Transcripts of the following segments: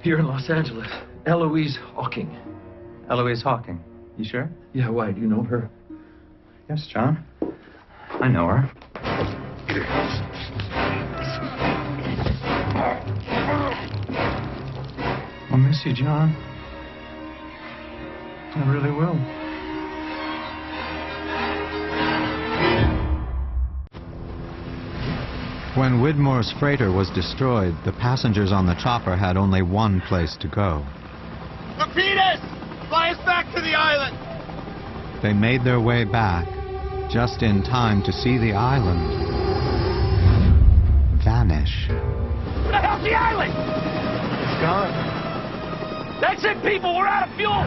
Here in Los Angeles. Eloise Hawking. Eloise Hawking. You sure? Yeah, why? Do you know her? Yes, John. I know her. I'll miss you, John. I really will. When Widmore's freighter was destroyed, the passengers on the chopper had only one place to go. Torpedoes! Fly us back to the island! They made their way back, just in time to see the island vanish. Where the hell's the island? It's gone. That's it, people! We're out of fuel!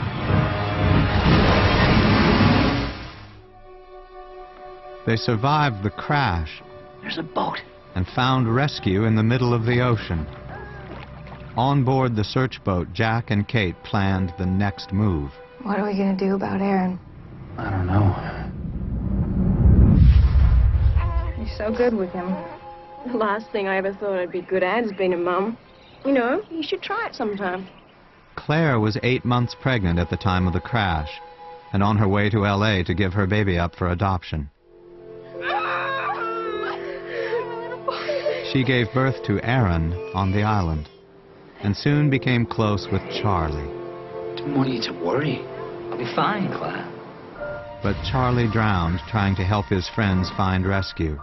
They survived the crash There's a boat. and found rescue in the middle of the ocean. On board the search boat, Jack and Kate planned the next move. What are we gonna do about Aaron? I don't know. You're so good with him. The last thing I ever thought I'd be good at is being a mum. You know, you should try it sometime. Claire was 8 months pregnant at the time of the crash and on her way to LA to give her baby up for adoption. She gave birth to Aaron on the island and soon became close with Charlie. Don't want you to worry. I'll be fine, Claire. But Charlie drowned trying to help his friends find rescue.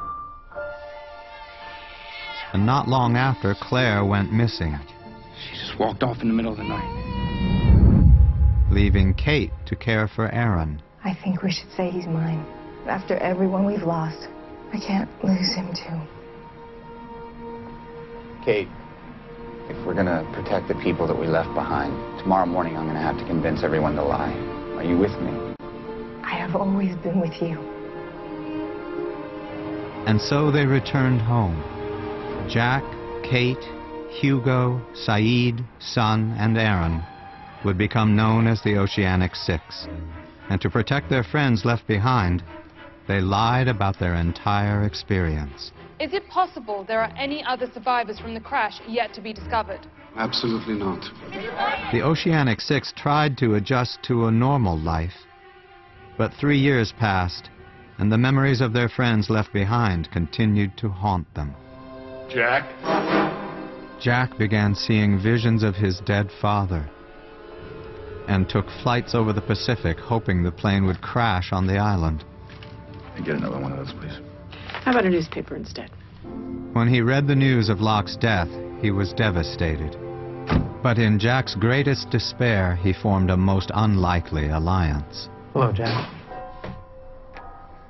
And not long after, Claire went missing, She just walked off in the middle of the night. leaving Kate to care for Aaron. I think we should say he's mine. After everyone we've lost, I can't lose him too. Kate, if we're gonna protect the people that we left behind, tomorrow morning I'm gonna have to convince everyone to lie. Are you with me? I have always been with you. And so they returned home. Jack, Kate, Hugo, Saeed, Son, and Aaron would become known as the Oceanic Six. And to protect their friends left behind, they lied about their entire experience. Is it possible there are any other survivors from the crash yet to be discovered? Absolutely not. The Oceanic Six tried to adjust to a normal life. But 3 years passed, and the memories of their friends left behind continued to haunt them. Jack? Jack began seeing visions of his dead father and took flights over the Pacific, hoping the plane would crash on the island. Get another one of those, please. How about a newspaper instead? When he read the news of Locke's death, he was devastated. But in Jack's greatest despair, he formed a most unlikely alliance. Hello, Jack.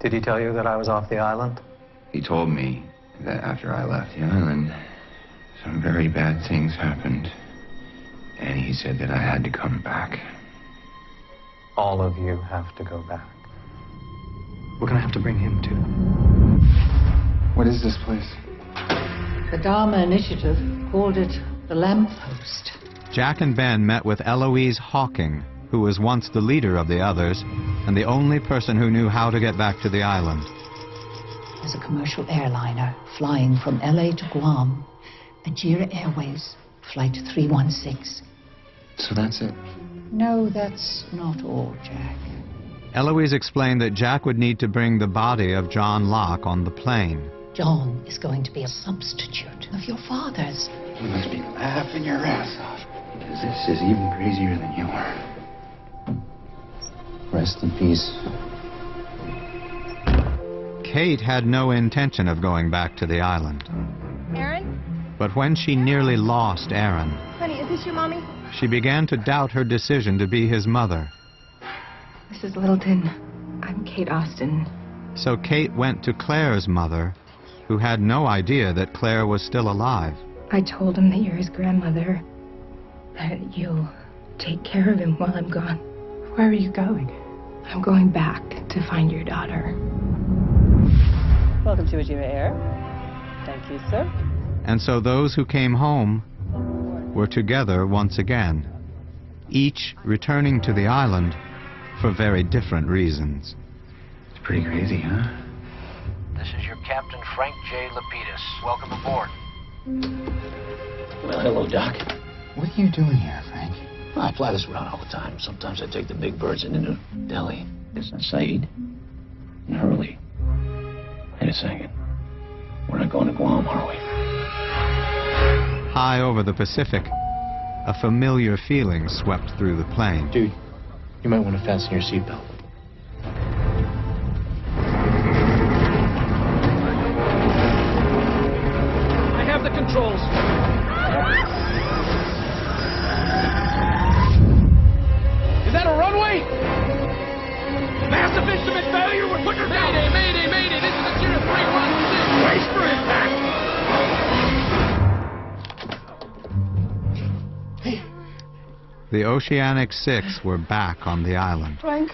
Did he tell you that I was off the island? He told me that after I left the island, some very bad things happened. And he said that I had to come back. All of you have to go back. We're gonna have to bring him too. What is this place? The Dharma Initiative called it the Lamppost. Jack and Ben met with Eloise Hawking, who was once the leader of the others and the only person who knew how to get back to the island. There's a commercial airliner flying from LA to Guam, Ajira Airways, Flight 316. So that's it? No, that's not all, Jack. Eloise explained that Jack would need to bring the body of John Locke on the plane. John is going to be a substitute of your father's. You must be laughing your ass off, because this is even crazier than you are. Rest in peace. Kate had no intention of going back to the island. Aaron? But when she nearly lost Aaron, Honey, is this your mommy? she began to doubt her decision to be his mother. Mrs. Littleton, I'm Kate Austin. So Kate went to Claire's mother, who had no idea that Claire was still alive. I told him that you're his grandmother, that you'll take care of him while I'm gone. Where are you going? I'm going back to find your daughter. Welcome to Ajira Air. Thank you, sir. And so those who came home were together once again, each returning to the island for very different reasons. It's pretty crazy, huh? This is your Captain Frank J. Lapidus. Welcome aboard. Well, hello, Doc. What are you doing here, Frank? I fly this route all the time. Sometimes I take the big birds into New Delhi. Isn't it Saeed? And Hurley. Wait a second. We're not going to Guam, are we? High over the Pacific, a familiar feeling swept through the plane. Dude, you might want to fasten your seatbelt. I have the controls. Is that a runway? Massive instrument failure. We're putting her down. Mayday, mayday, mayday. This is a Tier 316. Brace for impact. The Oceanic Six were back on the island. Frank?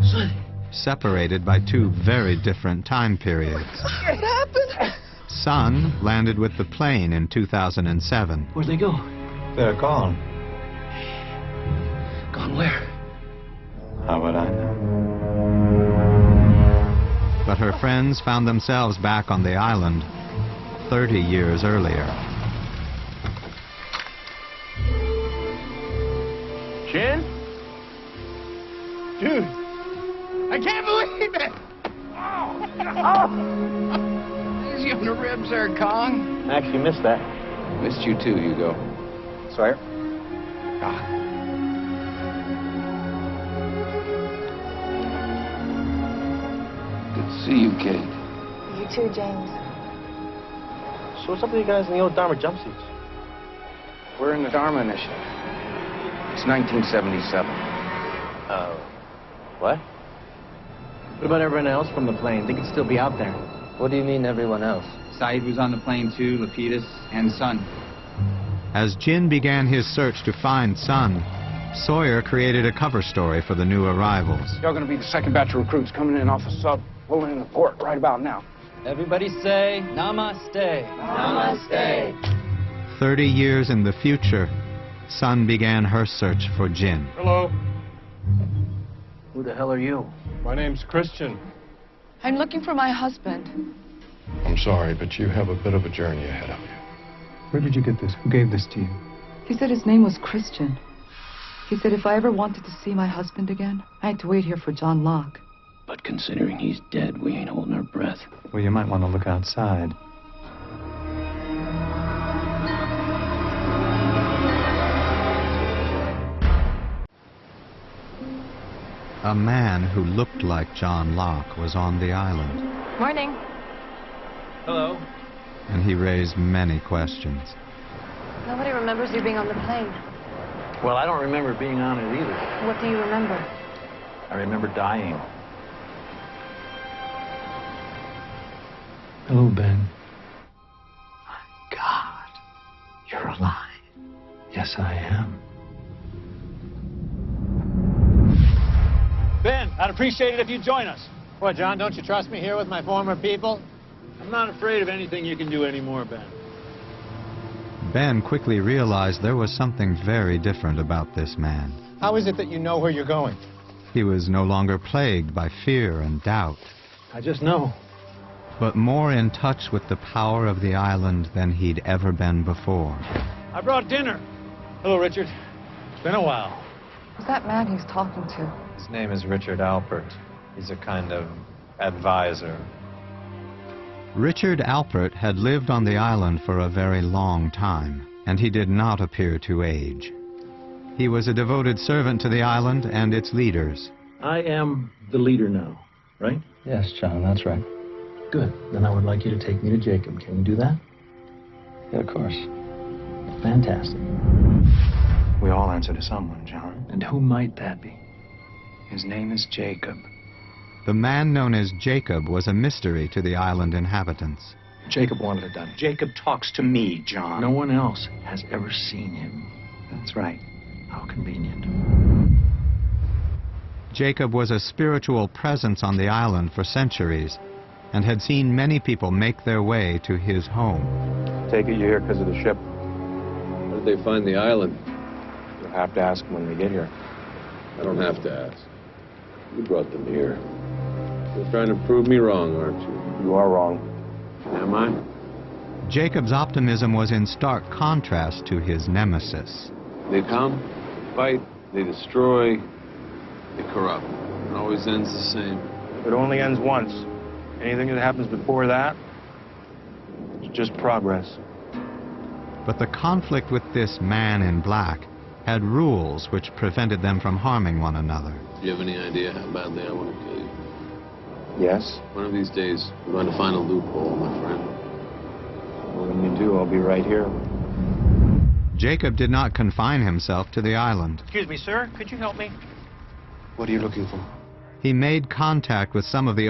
Son. Separated by two very different time periods. What happened? Son landed with the plane in 2007. Where'd they go? They're gone. Gone where? How would I know? But her friends found themselves back on the island 30 years earlier. Chin? Dude, I can't believe it! Oh! Easy on the ribs there, Kong. I actually missed that. Missed you too, Hugo. Sawyer? Good to see you, Kate. You too, James. So what's up with you guys in the old Dharma jumpsuits? We're in the Dharma Initiative. It's 1977. What? What about everyone else from the plane? They could still be out there. What do you mean, everyone else? Saeed was on the plane too, Lapidus, and Son. As Jin began his search to find Son, Sawyer created a cover story for the new arrivals. You're going to be the second batch of recruits coming in off a sub, pulling in the port right about now. Everybody say namaste. Namaste. 30 years in the future, Son began her search for Jin. Hello. Who the hell are you? My name's Christian. I'm looking for my husband. I'm sorry, but you have a bit of a journey ahead of you. Where did you get this? Who gave this to you? He said his name was Christian. He said if I ever wanted to see my husband again, I had to wait here for John Locke. But considering he's dead, we ain't holding our breath. Well, you might want to look outside. A man who looked like John Locke was on the island, Morning. Hello. and he raised many questions. Nobody remembers you being on the plane. Well, I don't remember being on it either. What do you remember? I remember dying. Hello, Ben. God, you're alive. Yes, I am. Ben, I'd appreciate it if you'd join us. What, John, don't you trust me here with my former people? I'm not afraid of anything you can do anymore, Ben. Ben quickly realized there was something very different about this man. How is it that you know where you're going? He was no longer plagued by fear and doubt, I just know. but more in touch with the power of the island than he'd ever been before. I brought dinner. Hello, Richard. It's been a while. Who's that man he's talking to? His name is Richard Alpert. He's a kind of advisor. Richard Alpert had lived on the island for a very long time, and he did not appear to age. He was a devoted servant to the island and its leaders. I am the leader now, right? Yes, John, that's right. Good. Then I would like you to take me to Jacob. Can you do that? Yeah, of course. Fantastic. We all answer to someone, John. And who might that be? His name is Jacob. The man known as Jacob was a mystery to the island inhabitants. Jacob wanted it done. Jacob talks to me, John. No one else has ever seen him. That's right. How convenient. Jacob was a spiritual presence on the island for centuries and had seen many people make their way to his home. Take it you're here because of the ship. How did they find the island? You'll have to ask them when they get here. I don't have to ask. You brought them here. You're trying to prove me wrong, aren't you? You are wrong. Am I? Jacob's optimism was in stark contrast to his nemesis. They come, fight, they destroy, they corrupt. It always ends the same. It only ends once. Anything that happens before that, it's just progress. But the conflict with this man in black had rules which prevented them from harming one another. Do you have any idea how badly I want to kill you? Yes. One of these days, I'm going to find a loophole, my friend. Well, when you do, I'll be right here. Jacob did not confine himself to the island. Excuse me, sir. Could you help me? What are you looking for? He made contact with some of the